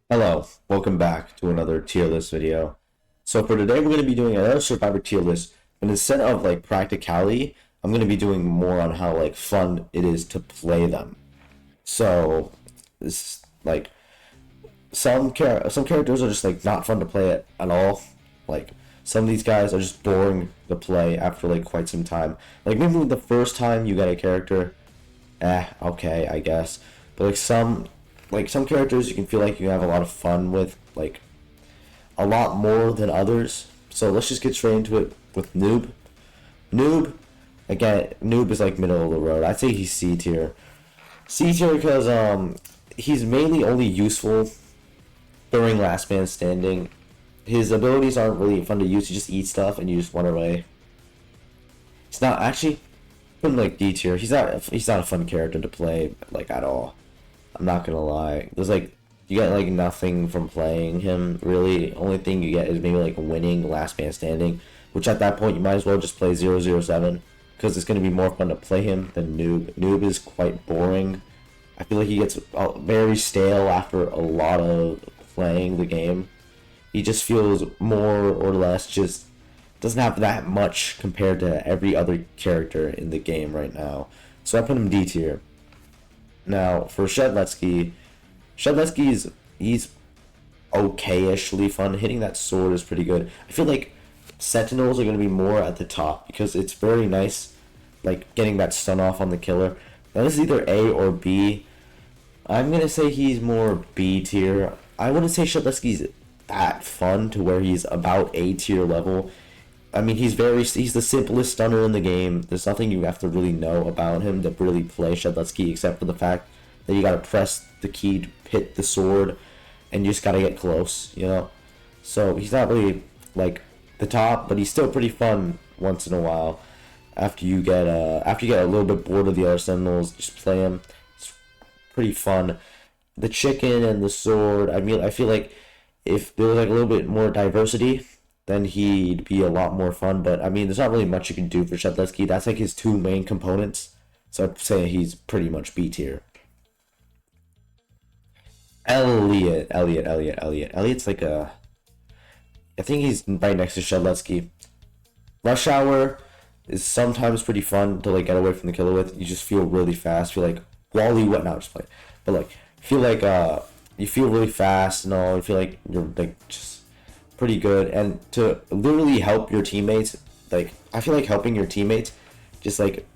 Hello, welcome back to another tier list video. So for today we're going to be doing another Survivor tier list, but instead of like practicality, I'm going to be doing more on how like fun it is to play them. So this like some characters are just like not fun to play at all. Like some of these guys are just boring to play after like quite some time. Like maybe the first time you get a character, okay, I guess. But like some characters you can feel like you have a lot of fun with, like a lot more than others. So let's just get straight into it with Noob. Noob, again, Noob is like middle of the road. I'd say he's C tier. C tier because he's mainly only useful during Last Man Standing. His abilities aren't really fun to use. You just eat stuff and you just run away. He's not actually put him like D tier. He's not a fun character to play like at all. I'm not gonna lie. There's like you get like nothing from playing him really. Only thing you get is maybe like winning Last Man Standing, which at that point you might as well just play 007 because it's gonna be more fun to play him than Noob. Noob is quite boring. I feel like he gets very stale after a lot of playing the game. He just feels more or less just doesn't have that much compared to every other character in the game right now. So I put him D tier. Now for Shedletsky, he's okay-ishly fun. Hitting that sword is pretty good. I feel like Sentinels are going to be more at the top because it's very nice, like getting that stun off on the killer. Now this is either A or B. I'm gonna say he's more B tier. I wouldn't say Shedletsky's that fun to where he's about A tier level. I mean, he's the simplest stunner in the game. There's nothing you have to really know about him to really play Shedletsky except for the fact that you gotta press the key to hit the sword, and you just gotta get close, you know? So he's not really, like, the top, but he's still pretty fun once in a while. After you get a little bit bored of the other Sentinels, just play him. It's pretty fun. The chicken and the sword, I mean, I feel like if there was, like, a little bit more diversity, then he'd be a lot more fun. But I mean, there's not really much you can do for Shedletsky. That's like his two main components. So I'd say he's pretty much B tier. Elliot. Elliot's like I think he's right next to Shedletsky. Rush Hour is sometimes pretty fun to like get away from the killer with. You just feel really fast. Feel like Wally what now just play. But like feel like you feel really fast and all. You feel like you're like just pretty good, and to literally help your teammates, like I feel like helping your teammates just like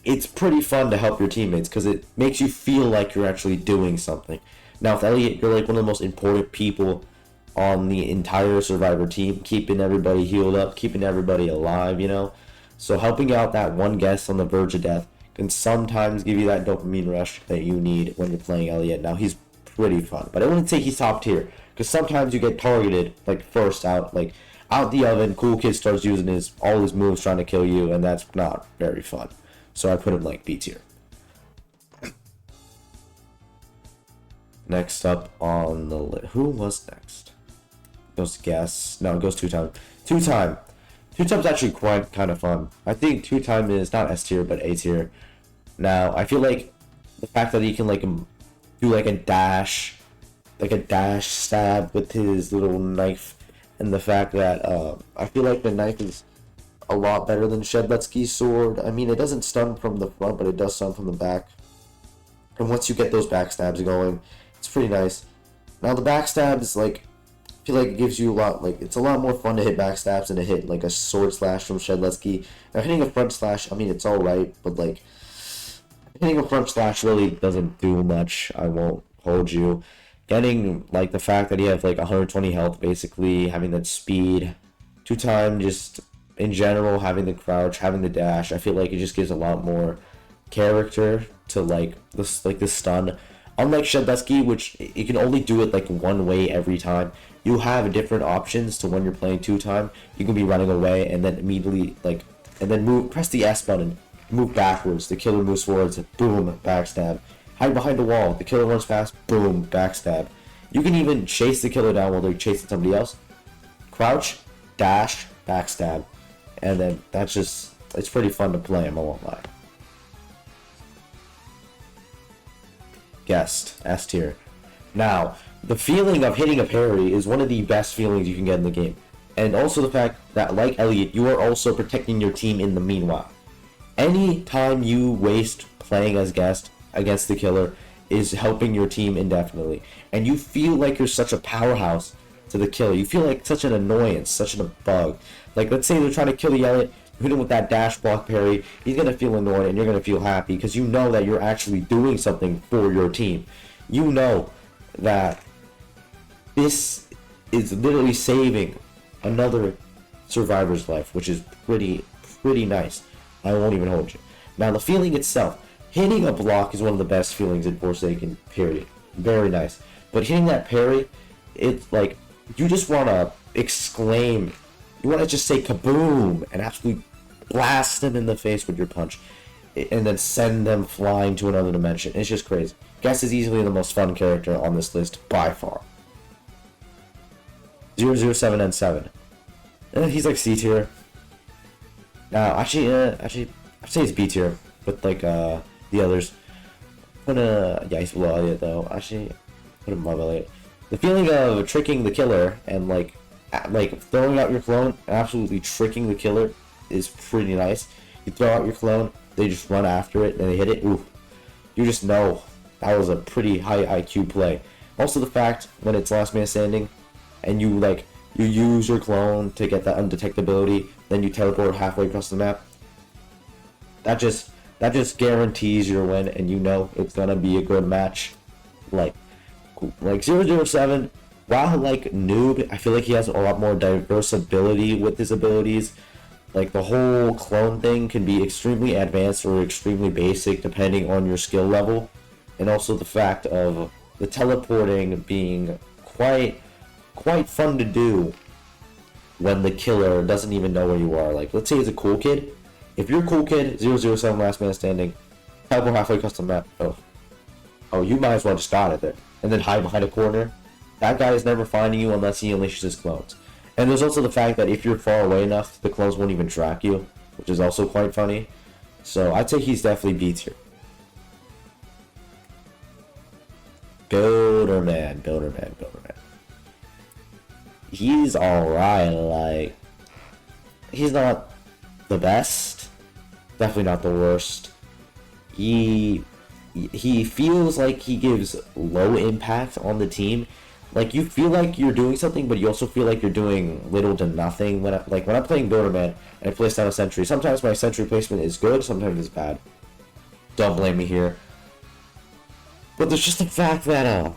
it's pretty fun to help your teammates because it makes you feel like you're actually doing something. Now with Elliot, you're like one of the most important people on the entire Survivor team, keeping everybody healed up, keeping everybody alive, you know. So helping out that one guest on the verge of death can sometimes give you that dopamine rush that you need when you're playing Elliot. Now he's pretty fun, but I wouldn't say he's top tier because sometimes you get targeted like first out, like out the oven. Cool Kid starts using all his moves trying to kill you, and that's not very fun. So I put him like B tier. Next up on the list, who was next? Goes to guess. No, it goes two time. Two time. Two time's actually quite kind of fun. I think two time is not S tier but A tier. Now I feel like the fact that he can like do like a dash stab with his little knife, and the fact that I feel like the knife is a lot better than Shedletsky's sword. I mean, it doesn't stun from the front, but it does stun from the back. And once you get those backstabs going, it's pretty nice. Now the backstabs, like, I feel like it gives you a lot, like, it's a lot more fun to hit backstabs than to hit, like, a sword slash from Shedletsky. Now hitting a front slash, I mean, it's alright, but, like, hitting a front slash really doesn't do much. I won't hold you. Getting, like, the fact that he has, like, 120 health, basically, having that speed, two time, just, in general, having the crouch, having the dash, I feel like it just gives a lot more character to, like, the stun. Unlike Shedletsky, which you can only do it, like, one way every time, you have different options to when you're playing two time. You can be running away and then immediately, like, and then press the S button, move backwards, the killer moves forwards, boom, backstab. Hide behind a wall, the killer runs fast, boom, backstab. You can even chase the killer down while they're chasing somebody else. Crouch, dash, backstab. And then that's just, it's pretty fun to play, I won't lie. Guest, S tier. Now, the feeling of hitting a parry is one of the best feelings you can get in the game. And also the fact that, like Elliot, you are also protecting your team in the meanwhile. Any time you waste playing as guest against the killer is helping your team indefinitely. And you feel like you're such a powerhouse to the killer. You feel like such an annoyance, such a bug. Like, let's say they're trying to kill the Elliot, hit him with that dash block parry, he's going to feel annoyed and you're going to feel happy because you know that you're actually doing something for your team. You know that this is literally saving another survivor's life, which is pretty nice. I won't even hold you. Now, the feeling itself, hitting a block is one of the best feelings in Forsaken, period. Very nice. But hitting that parry, it's like, you just want to exclaim. You want to just say kaboom and absolutely blast them in the face with your punch. And then send them flying to another dimension. It's just crazy. Guess is easily the most fun character on this list by far. 007 and 7. He's like C tier. Now, actually, I'd say it's B tier with like the others. Yeah, he's below Elliot though. Actually, put him above Elliot. The feeling of tricking the killer and like throwing out your clone and absolutely tricking the killer is pretty nice. You throw out your clone, they just run after it and they hit it. Ooh, you just know that was a pretty high IQ play. Also, the fact when it's last man standing, and you use your clone to get that undetectability, then you teleport halfway across the map. That just guarantees your win, and you know it's gonna be a good match. Like 007, while like noob, I feel like he has a lot more diverse ability with his abilities. Like the whole clone thing can be extremely advanced or extremely basic depending on your skill level, and also the fact of the teleporting being quite fun to do when the killer doesn't even know where you are. Like, let's say he's a cool kid. If you're a cool kid, 007 last man standing, teleport halfway across the map. Oh, you might as well just got it there. And then hide behind a corner. That guy is never finding you unless he unleashes his clones. And there's also the fact that if you're far away enough, the clones won't even track you, which is also quite funny. So I'd say he's definitely B tier. Builder man. He's alright, like, he's not the best, definitely not the worst. He feels like he gives low impact on the team. Like, you feel like you're doing something, but you also feel like you're doing little to nothing. When I'm playing Builderman and I place down a sentry, sometimes my sentry placement is good, sometimes it's bad. Don't blame me here. But there's just the fact that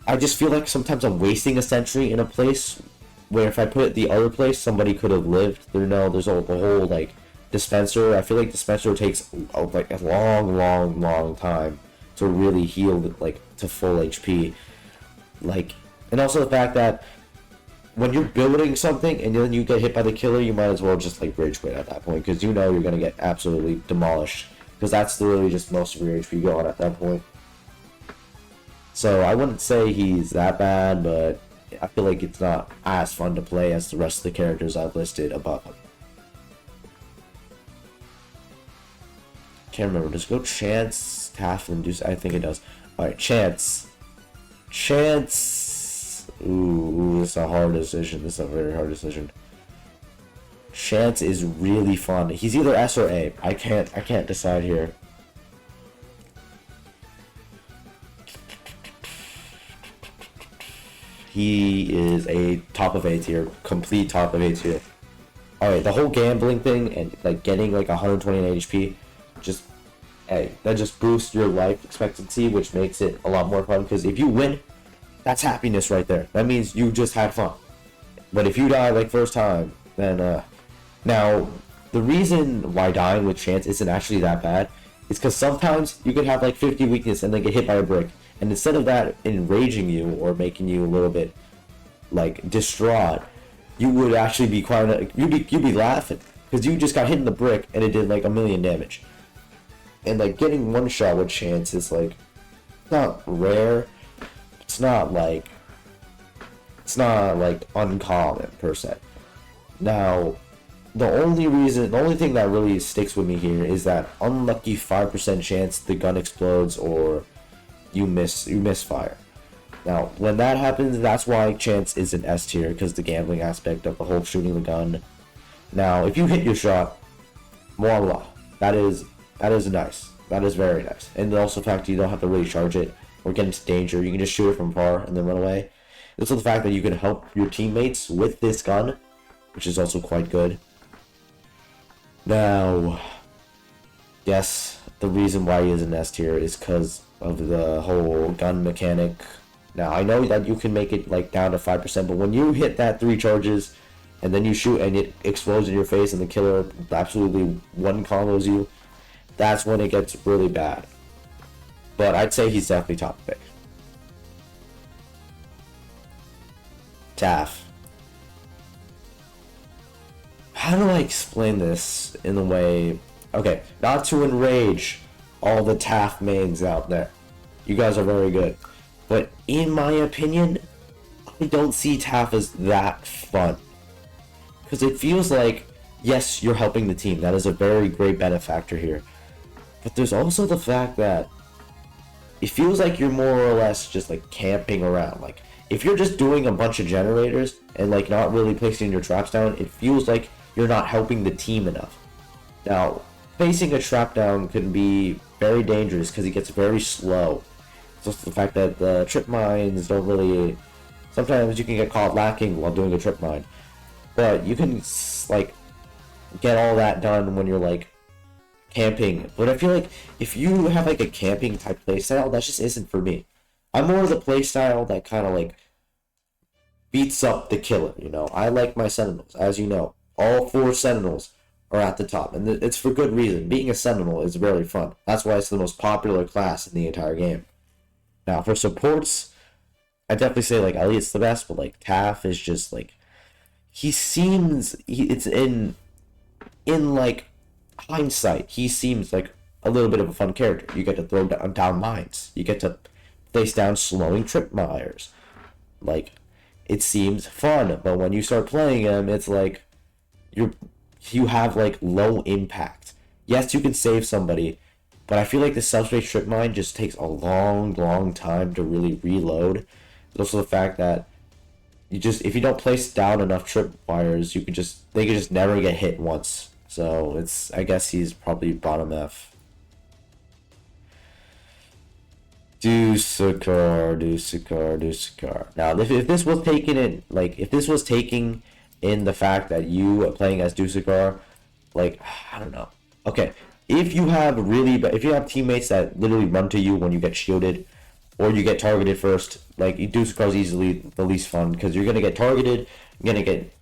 I just feel like sometimes I'm wasting a sentry in a place where if I put it the other place, somebody could have lived. There's a whole like dispenser. I feel like dispenser takes like a long time to really heal like to full HP. Like, and also the fact that when you're building something and then you get hit by the killer, you might as well just like rage quit at that point because you know you're gonna get absolutely demolished because that's literally just most of your HP gone at that point. So I wouldn't say he's that bad, but I feel like it's not as fun to play as the rest of the characters I've listed above him. Can't remember. Does it go Chance, Taft, and Deuce? I think it does. Alright, Chance. Ooh, this is a hard decision. This is a very hard decision. Chance is really fun. He's either S or A. I can't decide here. He is a top of A tier, complete top of A tier. Alright, the whole gambling thing and like getting like 129 HP, that just boosts your life expectancy, which makes it a lot more fun. Because if you win, that's happiness right there. That means you just had fun. But if you die like first time, then now the reason why dying with Chance isn't actually that bad is because sometimes you could have like 50 weakness and then get hit by a brick. And instead of that enraging you or making you a little bit like distraught, you would actually be you'd be laughing because you just got hit in the brick and it did like 1,000,000 damage. And like getting one shot with Chance is like not rare. It's not like uncommon per se. Now, the only thing that really sticks with me here is that unlucky 5% chance the gun explodes or you misfire. Now, when that happens, that's why Chance is an S tier, because the gambling aspect of the whole shooting the gun. Now, if you hit your shot, voila, that is nice. That is very nice. And also the fact that you don't have to really charge it or get into danger. You can just shoot it from far and then run away. Also the fact that you can help your teammates with this gun, which is also quite good. Now, yes, the reason why he is an S tier is because of the whole gun mechanic. Now, I know that you can make it like down to 5%, but when you hit that 3 charges and then you shoot and it explodes in your face and the killer absolutely one combos you, that's when it gets really bad. But I'd say he's definitely top pick. Taff. How do I explain this in a way? Okay, not to enrage all the Taff mains out there. You guys are very good. But in my opinion, I don't see Taff as that fun. Because it feels like, yes, you're helping the team. That is a very great benefactor here. But there's also the fact that it feels like you're more or less just like camping around. Like, if you're just doing a bunch of generators and like not really placing your traps down, it feels like you're not helping the team enough. Now, placing a trap down can be very dangerous because it gets very slow. It's also the fact that the trip mines don't really... Sometimes you can get caught lacking while doing a trip mine. But you can, like, get all that done when you're, like, camping. But I feel like if you have, like, a camping type playstyle, that just isn't for me. I'm more of the playstyle that kind of, like, beats up the killer, you know? I like my Sentinels, as you know. All 4 Sentinels are at the top, and it's for good reason. Being a Sentinel is very fun. That's why it's the most popular class in the entire game. Now, for supports, I definitely say, like, Elliot's the best, but, like, Taff is just, like, it's in, like, hindsight, he seems like a little bit of a fun character. You get to throw down mines. You get to place down slowing tripwires. Like, it seems fun, but when you start playing him, it's like, you have, like, low impact. Yes, you can save somebody, but I feel like the subspace trip mine just takes a long time to really reload. There's also the fact that if you don't place down enough tripwires, they can just never get hit once. So I guess he's probably bottom F. Dusakar. Now, if this was taking in the fact that you are playing as Dusakar, like, I don't know. Okay, if you have teammates that literally run to you when you get shielded, or you get targeted first, like, Dusakar is easily the least fun, because you're gonna get targeted, you're gonna get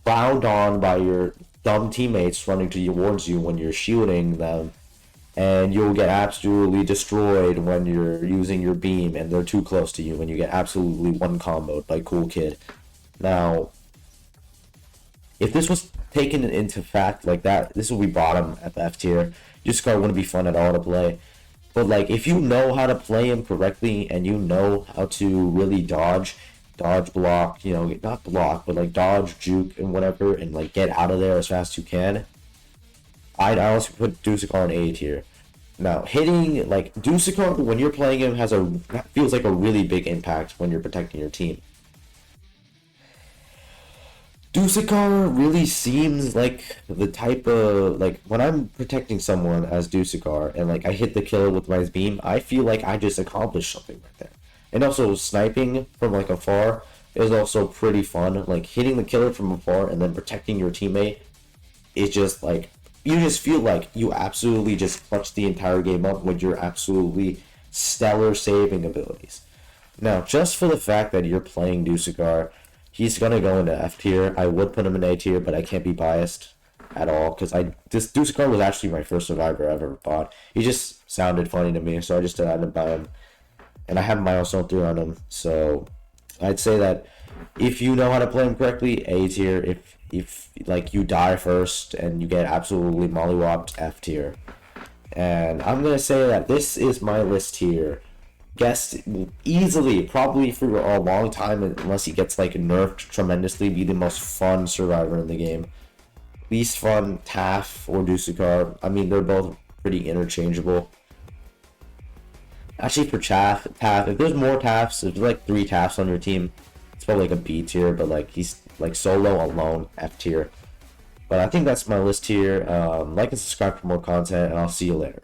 found on by your dumb teammates running towards you when you're shielding them, and you'll get absolutely destroyed when you're using your beam and they're too close to you, and you get absolutely one comboed by Cool Kid. Now, if this was taken into fact like that, this would be bottom at the F tier. Dusakar wouldn't be fun at all to play. But, like, if you know how to play him correctly and you know how to really dodge block, you know, not block, but, like, dodge, juke, and whatever, and, like, get out of there as fast as you can, I'd honestly put Dusakar in A tier. Now, hitting, like, Dusakar, when you're playing him, feels like a really big impact when you're protecting your team. Dusakar really seems like the type of, like, when I'm protecting someone as Dusakar and, like, I hit the killer with my beam, I feel like I just accomplished something right there. And also, sniping from, like, afar is also pretty fun. Like, hitting the killer from afar and then protecting your teammate is just, like, you just feel like you absolutely just clutched the entire game up with your absolutely stellar saving abilities. Now, just for the fact that you're playing Dusakar, he's gonna go into F tier. I would put him in A tier, but I can't be biased at all, because this Dusakar was actually my first survivor I've ever bought. He just sounded funny to me, so I just decided to buy him. And I have milestone 3 on him, so I'd say that if you know how to play him correctly, A tier. If like you die first and you get absolutely mollywopped, F tier. And I'm gonna say that this is my list here. Guessed easily, probably for a long time, unless he gets, like, nerfed tremendously, be the most fun survivor in the game. Least fun, Taff or Dusakar. I mean, they're both pretty interchangeable. Actually, for Taff, if there's more Taffs, if there's like 3 Taffs on your team, it's probably like a B tier, but like he's like solo alone, F tier. But I think that's my list here. Like and subscribe for more content, and I'll see you later.